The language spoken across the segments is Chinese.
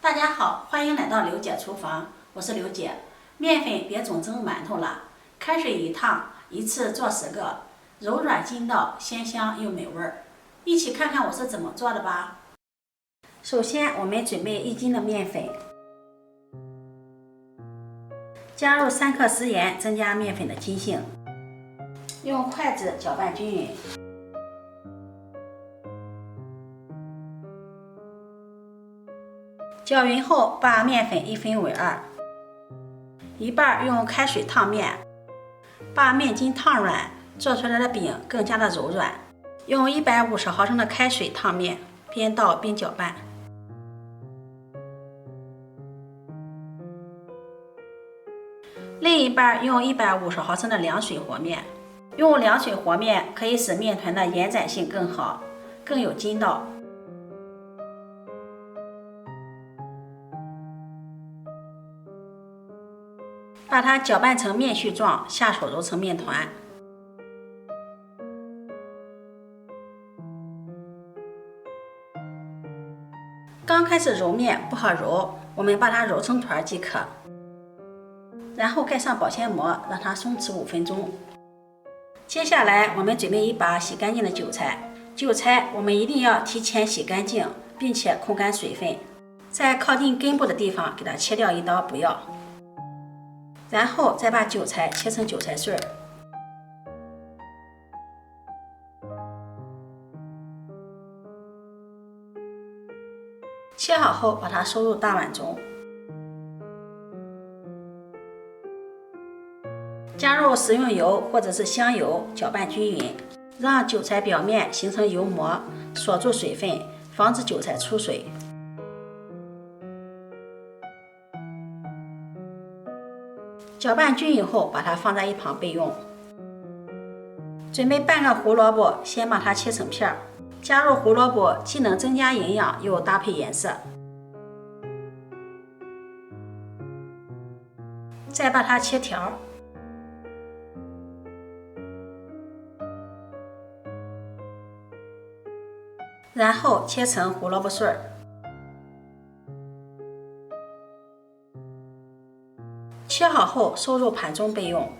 大家好，欢迎来到刘姐厨房，我是刘姐。面粉别总蒸馒头了，开水一烫，一次做10个，柔软筋道，鲜香又美味儿。一起看看我是怎么做的吧。首先，我们准备1斤的面粉，加入3克食盐，增加面粉的筋性。用筷子搅拌均匀。搅匀后，把面粉1分为2，一半用开水烫面，把面筋烫软，做出来的饼更加的柔软。用150毫升的开水烫面，边倒边搅拌。另一半用150毫升的凉水和面，用凉水和面可以使面团的延展性更好，更有筋道。把它搅拌成面絮状，下手揉成面团。刚开始揉面不好揉，我们把它揉成团即可。然后盖上保鲜膜，让它松弛5分钟。接下来我们准备一把洗干净的韭菜，韭菜我们一定要提前洗干净，并且控干水分，在靠近根部的地方给它切掉1刀不要。然后再把韭菜切成韭菜碎儿，切好后把它收入大碗中，加入食用油或者是香油，搅拌均匀，让韭菜表面形成油膜，锁住水分，防止韭菜出水。搅拌均匀后，把它放在一旁备用。准备半个胡萝卜，先把它切成片儿。加入胡萝卜既能增加营养，又搭配颜色。再把它切条，然后切成胡萝卜碎儿。切好后收入盘中备用。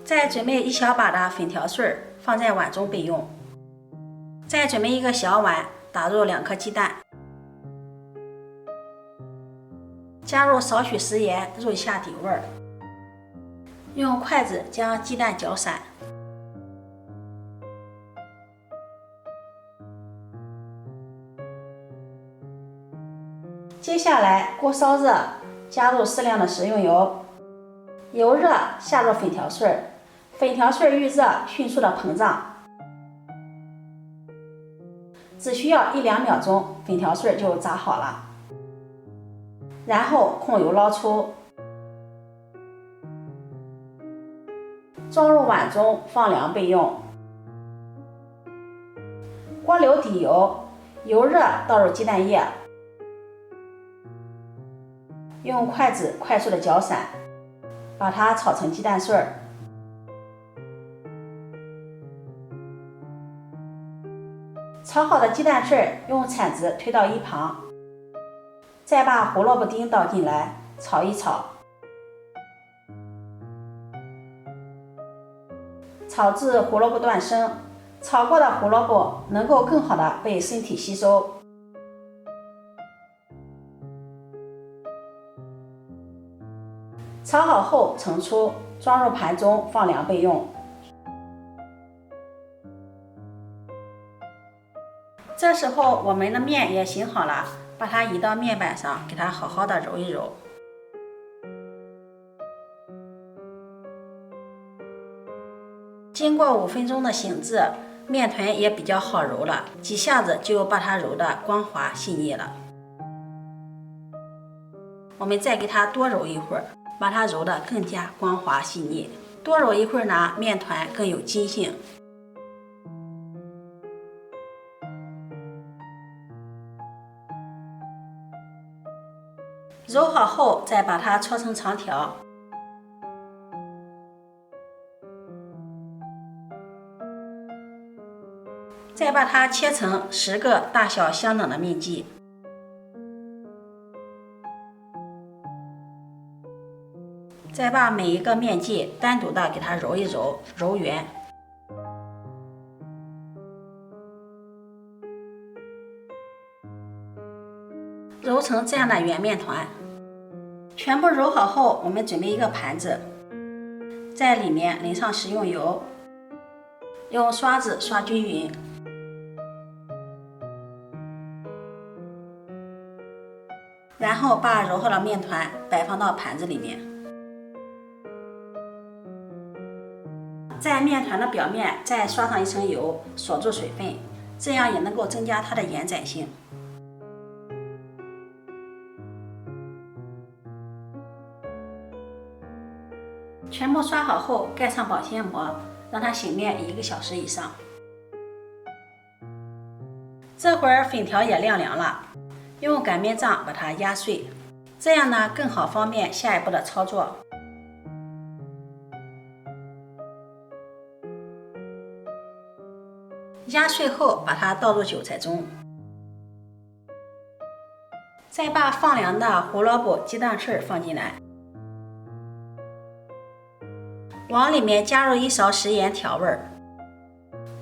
再准备1小把的粉条碎放在碗中备用。再准备一个小碗，打入2颗鸡蛋，加入少许食盐入一下底味儿。用筷子将鸡蛋搅散。接下来锅烧热，加入适量的食用油，油热下入粉条碎，粉条碎遇热迅速的膨胀，只需要1-2秒钟，粉条碎就炸好了。然后控油捞出，装入碗中放凉备用。锅留底油，油热倒入鸡蛋液。用筷子快速的搅散，把它炒成鸡蛋碎儿。炒好的鸡蛋碎儿用铲子推到一旁，再把胡萝卜丁倒进来，炒一炒，炒至胡萝卜断生。炒过的胡萝卜能够更好的被身体吸收。炒好后盛出，装入盘中放凉备用。这时候我们的面也醒好了，把它移到面板上，给它好好的揉一揉。经过5分钟的醒制，面团也比较好揉了，几下子就把它揉得光滑细腻了。我们再给它多揉一会儿，把它揉得更加光滑细腻。多揉一会儿呢，面团更有筋性。揉好后，再把它搓成长条。再再把它切成10个大小相等的面剂。再把每一个面剂单独的给它揉一揉，揉圆。揉成这样的圆面团。全部揉好后，我们准备一个盘子，在里面淋上食用油，用刷子刷均匀。然后把揉好的面团摆放到盘子里面，在面团的表面再刷上一层油，锁住水分，这样也能够增加它的延展性。全部刷好后，盖上保鲜膜，让它醒面1个小时以上。这会儿粉条也晾凉了，用擀面杖把它压碎，这样呢更好方便下一步的操作。压碎后，把它倒入韭菜中，再把放凉的胡萝卜、鸡蛋碎放进来。往里面加入1勺食盐调味，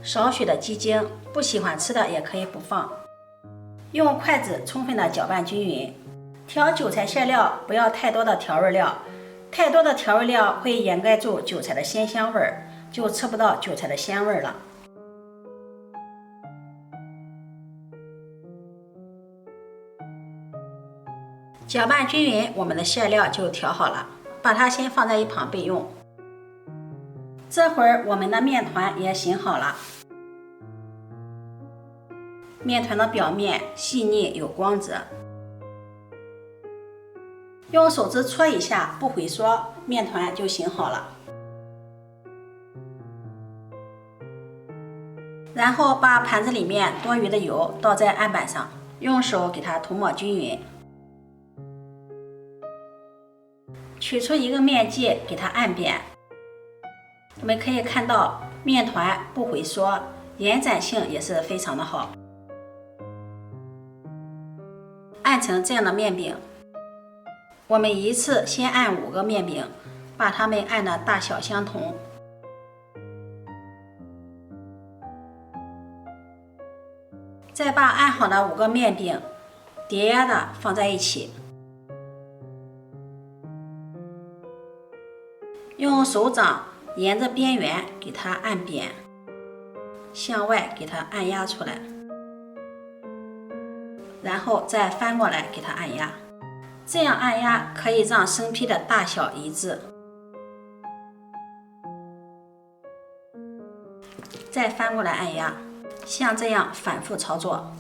少许的鸡精，不喜欢吃的也可以不放。用筷子充分的搅拌均匀。调韭菜馅料不要太多的调味料，太多的调味料会掩盖住韭菜的鲜香味儿，就吃不到韭菜的鲜味了。搅拌均匀，我们的馅料就调好了，把它先放在一旁备用。这会儿我们的面团也醒好了，面团的表面细腻有光泽，用手指搓一下不回缩，面团就醒好了。然后把盘子里面多余的油倒在案板上，用手给它涂抹均匀。取出一个面剂，给它按扁。我们可以看到面团不回缩，延展性也是非常的好。按成这样的面饼，我们一次先按5个面饼，把它们按的大小相同。再把按好的5个面饼叠压的放在一起，用手掌沿着边缘给它按扁，向外给它按压出来，然后再翻过来给它按压。这样按压可以让生坯的大小一致。再翻过来按压，像这样反复操作。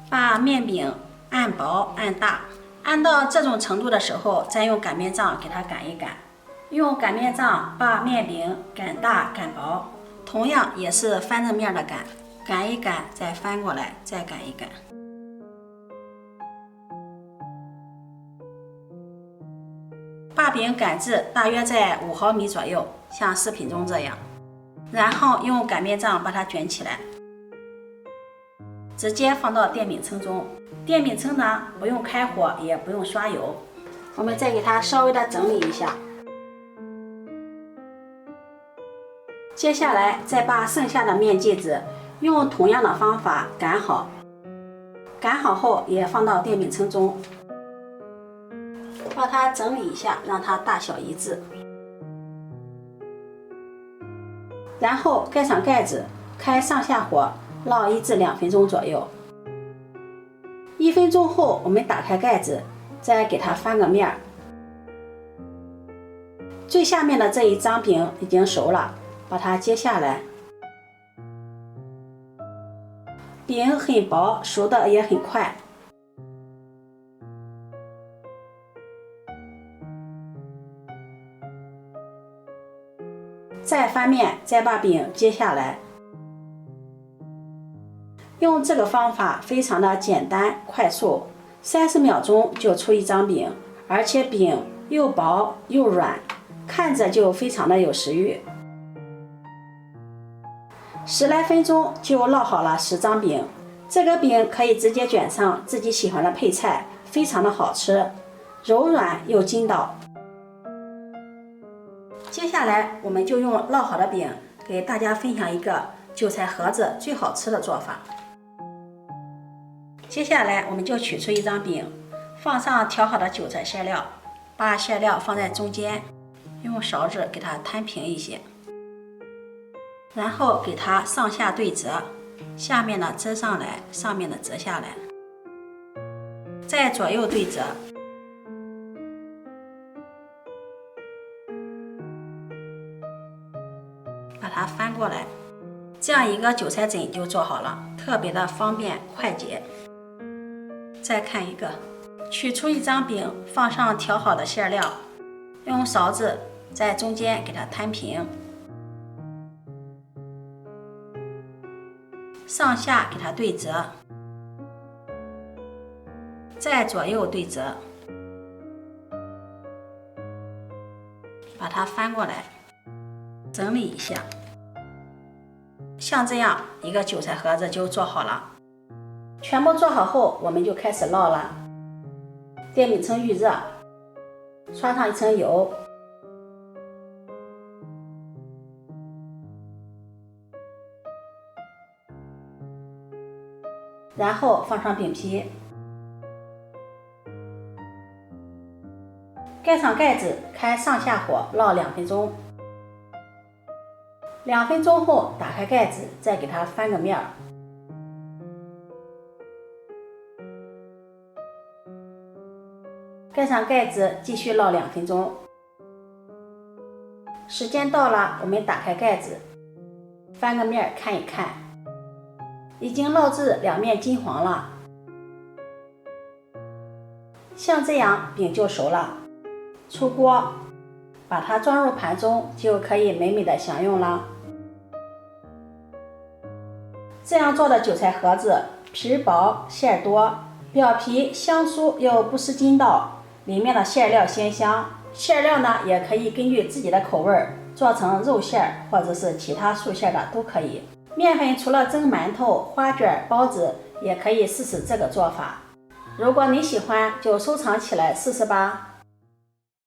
把面饼按薄按大，按到这种程度的时候，再用擀面杖给它擀一擀。用擀面杖把面饼擀大擀薄，同样也是翻正面的擀，擀一擀，再翻过来，再擀一擀。把饼擀至大约在5毫米左右，像视频中这样，然后用擀面杖把它卷起来，直接放到电饼铛中。电饼铛呢，不用开火，也不用刷油。我们再给它稍微的整理一下。接下来再把剩下的面剂子用同样的方法擀好，擀好后也放到电饼铛中，把它整理一下，让它大小一致。然后盖上盖子，开上下火烙1至2分钟左右。1分钟后，我们打开盖子，再给它翻个面。最下面的这一张饼已经熟了，把它揭下来。饼很薄，熟的也很快。再翻面，再把饼揭下来。用这个方法非常的简单快速，30秒钟就出一张饼，而且饼又薄又软，看着就非常的有食欲。10来分钟就烙好了10张饼。这个饼可以直接卷上自己喜欢的配菜，非常的好吃，柔软又筋道。接下来我们就用烙好的饼给大家分享一个韭菜盒子最好吃的做法。接下来我们就取出一张饼，放上调好的韭菜馅料，把馅料放在中间，用勺子给它摊平一些，然后给它上下对折，下面的折上来，上面的折下来，再左右对折，把它翻过来，这样一个韭菜枕就做好了，特别的方便快捷。再看一个，取出一张饼，放上调好的馅料，用勺子在中间给它摊平，上下给它对折，再左右对折，把它翻过来，整理一下。像这样一个韭菜盒子就做好了。全部做好后，我们就开始烙了。电饼铛预热，刷上一层油，然后放上饼皮，盖上盖子，开上下火烙2分钟。2分钟后打开盖子，再给它翻个面儿。盖上盖子，继续烙2分钟。时间到了，我们打开盖子，翻个面看一看，已经烙至2面金黄了。像这样饼就熟了，出锅，把它装入盘中，就可以美美的享用了。这样做的韭菜盒子皮薄馅多，表皮香酥又不失筋道，里面的馅料鲜香。馅料呢也可以根据自己的口味做成肉馅或者是其他素馅的都可以。面粉除了蒸馒头、花卷、包子，也可以试试这个做法。如果你喜欢，就收藏起来试试吧。